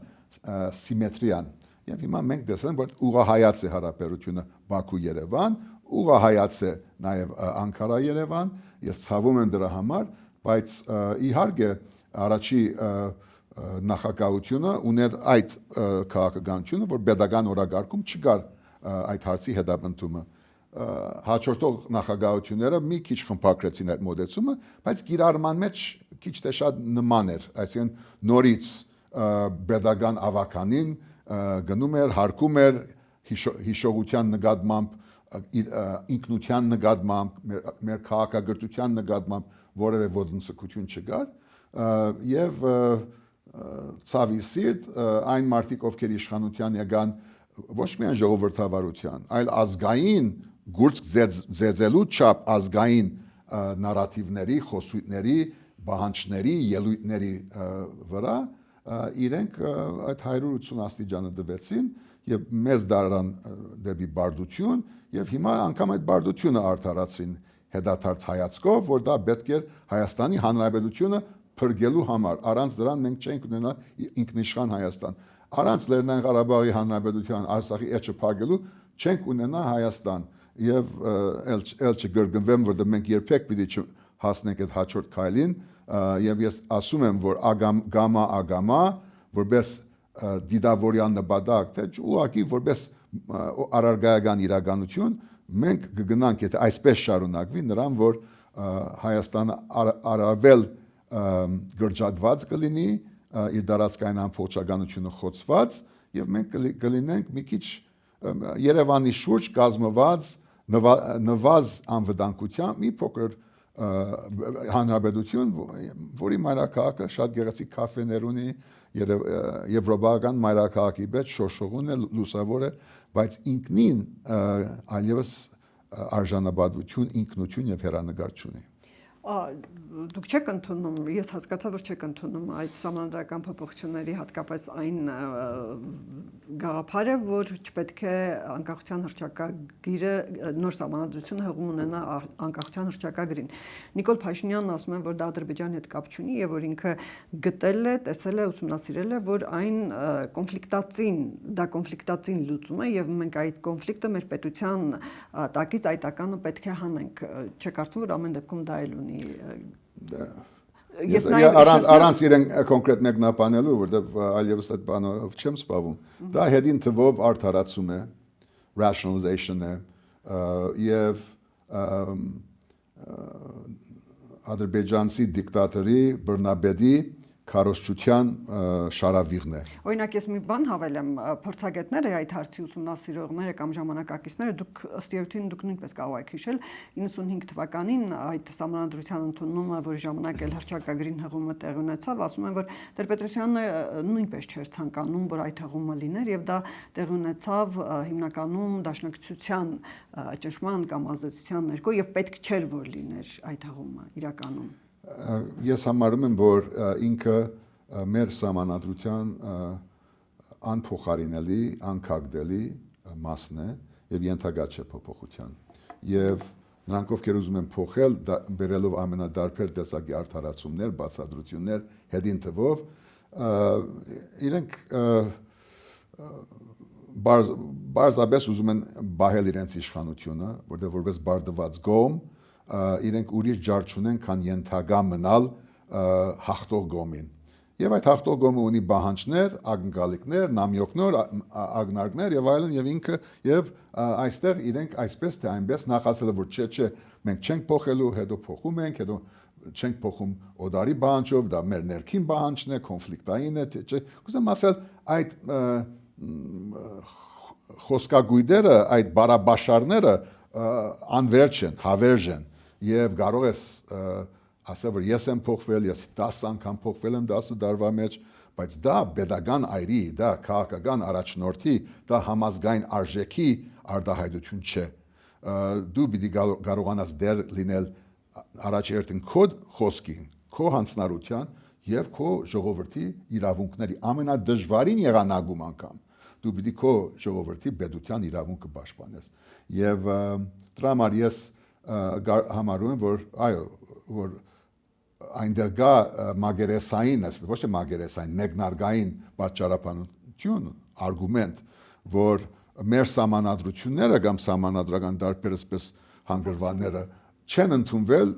սիմետրիան, եւ հիմա մենք տեսնում ենք, որ ուղղահայաց է հարաբերությունը Բաքու-Երևան, ուղղահայաց է նաեւ Անկարա-Երևան, ես ցավում եմ դրա համար, բայց իհարկե առաջի նախագահությունը ուներ այդ քաղաքականությունը, որ pedagogan օրակարգում չկար այդ հարցի հետապնդումը։ Հաջորդող նախագահությունները մի քիչ խմբագրեցին այդ մոդեցումը, բայց գիրառման մեջ քիչ թե շատ նման էր, այսինքն նորից pedagogan ավականին գնում էր, հարկում էր հիշողության նկատմամբ, ինքնության նկատմամբ, մեր քաղաքագրթության նկատմամբ որևէ ոտնձգություն չկար, եւ ցավի սիրտ այն մարդիկ, ովքեր իշխանության եկան ոչ միայն ժողովրդավարության, այլ ազգային գուրծ ձեզելու չափ ազգային նարատիվների, խոսույթների, բանջների, ելույթների վրա իրենք այդ 180 աստիճանը դվեցին եւ մեծ դարան դեպի բարդություն եւ հիմա անգամ այդ բարդությունը արդարացին հետադարձ հայացքով, որ դա պետք էր Հայաստանի Հանրապետությունը փրկելու համար, առանց դրան մենք չենք ունենա ինքնիշխան Հայաստան, առանց Լեռնային Ղարաբաղի Հանրապետության Արցախի էջը փակելու չենք ունենա Հայաստան եւ ել չգրգնվեմ, որ մենք երբեք պիտի հասնենք այդ հաջորդ քայլին եւ ես ասում եմ, որ ագամա որպես դիդավորյան նպատակ, թե ուղղակի որպես առարգայական իրականություն մենք կգնանք, եթե այսպես շարունակվի, նրան, որ Հայաստանը առավել գրջատված կլինի, իր դարածքային ամբողջականությունը խոցված եւ մենք կլինենք մի քիչ Երևանի շուրջ կազմված նվազ անվտանգության մի փոքր հանրապետություն, որի մայրաքաղաքը շատ գեղեցիկ կաֆեներ ունի, եվրոպական մայրաքաղաքի պես շոշողուն է, լուսավոր է, բայց ինքնին այլևս արժանապատվություն, ինքնություն եւ հերանեկար չունի։ Դուք չեք ընդունում, ես հասկացա, որ չեք ընդունում այդ սահմանադրական փոփոխությունների հատկապես այն գաղափարը, որ չպետք է անկախության հռչակագիրը նոր սահմանադրությունը հղում ունենա անկախության հռչակագրին։ Նիկոլ Փաշինյանն ասում է, որ դա Ադրբեջանի հետ կապ չունի եւ որ ինքը գտել է, տեսել է, ուսումնասիրել է, որ այն կոնֆլիկտածին լուծում է եւ մենք այդ կոնֆլիկտը մեր պետության տակից այտականը պետք է հանենք։ Չեք կարծում, որ ամեն դեպքում դա էլ ունի Առանց իրեն կոնկրետ մեկնաբանելու, որտեղ այլևս այդ բանով չեմ սպասում։ Դա հետին թվով արդարացում է, rationalization է եւ ադրբեջանցի դիկտատորի բռնաբեդի քարոզչության շարավիղն է։ Օրինակ ես մի բան հավելեմ, փորձագետները, այդ հարցի ուսումնասիրողները կամ ժամանակակիցները, դուք ըստ էության դուք նույնպես կարող եք հիշել 95 թվականին այդ սահմանադրության ընդունումը, որ ժամանակ էլ հռչակագրին հղումը տեղի ունեցավ, ասում են, որ Տեր-Պետրոսյանը նույնպես չէր ցանկանում, որ այդ հղումը լիներ եւ դա տեղի ունեցավ հիմնականում դաշնակցության ճնշման կամ ազդեցության ներքո եւ պետք չէր որ լիներ այդ հղումը իրականում։ Ես համարում եմ, որ ինքը մեր սահմանադրության անփոխարինելի, անկագդելի մասն է եւ ենթակա չէ փոփոխության։ Եվ նրանք ովքեր ուզում են փոխել, բերելով ամենադարբեր տեսակի արդարացումներ, բացատրություններ, հետին թվով, իրենք բարձրապես ուզում են բահել իրենց իշխանությունը, որտեղ որպես բարդված գոմ իրենք ուրիշ ջար չունեն, քան ենթագա մնալ հաղթող գոմին։ Եվ այդ հաղթող գոմը ունի բահանջներ, ակնկալիքներ, նամյոկներ, ակնարկներ եւ այլն եւ ինքը եւ այստեղ իրենք այսպես թե այնպես նախասել որ չէ, մենք չենք փոխելու, հետո փոխում ենք, հետո չենք փոխում օդարի բանջով, դա մեր ներքին բանջն է, կոնֆլիկտային է, չէ։ Կուզեմ ասել այդ խոսքագույդերը, այդ բարաբաշարները անվերջ են, հավերժ են եւ կարող ես ասել որ ես եմ փոխվել, ես 10 անգամ փոխվել եմ 10 տարվա մեջ, բայց դա pedagogan այրի, դա քաղաքական առաջնորդի, դա համազգային արժեքի արտահայտություն չէ։ Դու պիտի կարողանաս դեր լինել առաջերտին քո խոսքին, քո հանձնարարության եւ քո ժողովրդի իրավունքների ամենադժվարին եղանակում անգամ դու պիտի քո ժողովրդի պետության իրավունքը պաշտպանես։ Եվ դրա համար ես համարում եմ, որ այո, որ այնտեղ կա մագերեսային, ոչ թե մագերեսային, մեկնարկային պատճառաբանություն, արգումենտ, որ մեր սահմանադրությունները կամ սահմանադրական դարբերսպես հանգրվանները չեն ընդունվել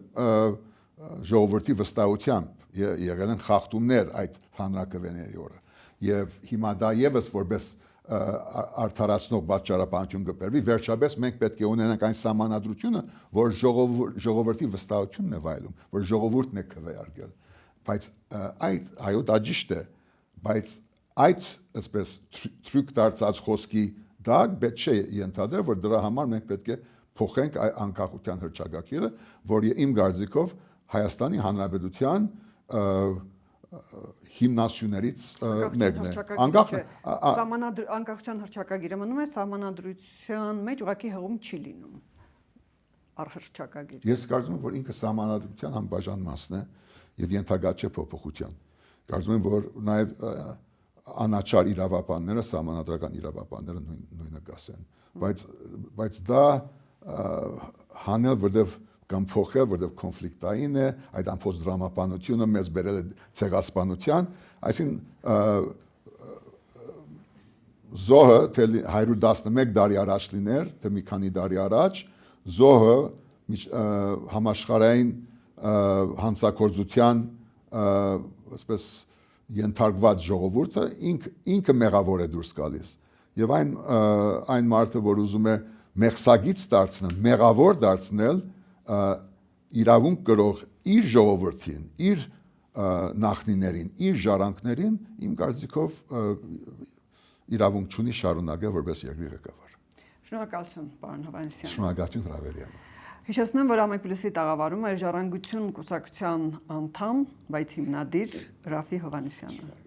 ժողովրդի վստահությամբ, եղել են խախտումներ այդ հանրակրվեների օրը։ Եվ հիմա դա եւս որպես արդարացնող պատճառաբանություն կբերվի, վերջապես մենք պետք է ունենանք այն սահմանադրությունը, որ ժողովրդի վստահությունն է վայելում, որ ժողովուրդն է քվեարկել։ Բայց այո, դա ճիշտ է, բայց այդ այսպես թրիկ դարձած խոսքի դա պետք չէ ենթադրել, որ դրա համար մենք պետք է փոխենք անկախության հռչակագիրը, որ իմ կարծիքով Հայաստանի Հանրապետության հիմնասյուներից մեկն է։ Անկախության հռչակագիրը մնում է սահմանադրության մեջ ուղղակի հղում չի լինում առհռչակագիր։ Ես կարծում եմ, որ ինքը սահմանադրության անբաժան մասն է եւ ենթակա չէ փոփոխության։ Կարծում եմ, որ նաեւ անաչար իրավաբանները, սահմանադրական իրավաբանները նույնը կասեն։ Բայց դա հանել, որտեվ կամ փոխել, որտեղ կոնֆլիկտային է, այդ ամփոփ դրամապանությունը մեզ բերել է ցեղասպանության, այսինքն զոհը թե 111 տարի առաջ լիներ, թե մի քանի տարի առաջ, զոհը համաշխարհային հանցագործության այսպես ենթարկված ժողովուրդը ինքը մեղավոր է դուրս գալիս։ Եվ այն մարդը, որ ուզում է մեղսագից դարձնել, մեղավոր դարձնել իրավունք կրող իր ժողովրդին, իր նախնիներին, իր ժառանգներին, իմ կարծիքով իրավունք չունի շարունակել որպես երկրի ղեկավար։ Շնորհակալություն, պարոն Հովհաննիսյան։ Շնորհակալություն, Ռավելյան։ Հիշեցնեմ, որ Ամեկ+-ի տաղավարում է Ժառանգություն կուսակցության անդամ, բայց հիմնադիր Ռաֆի Հովհաննիսյանը։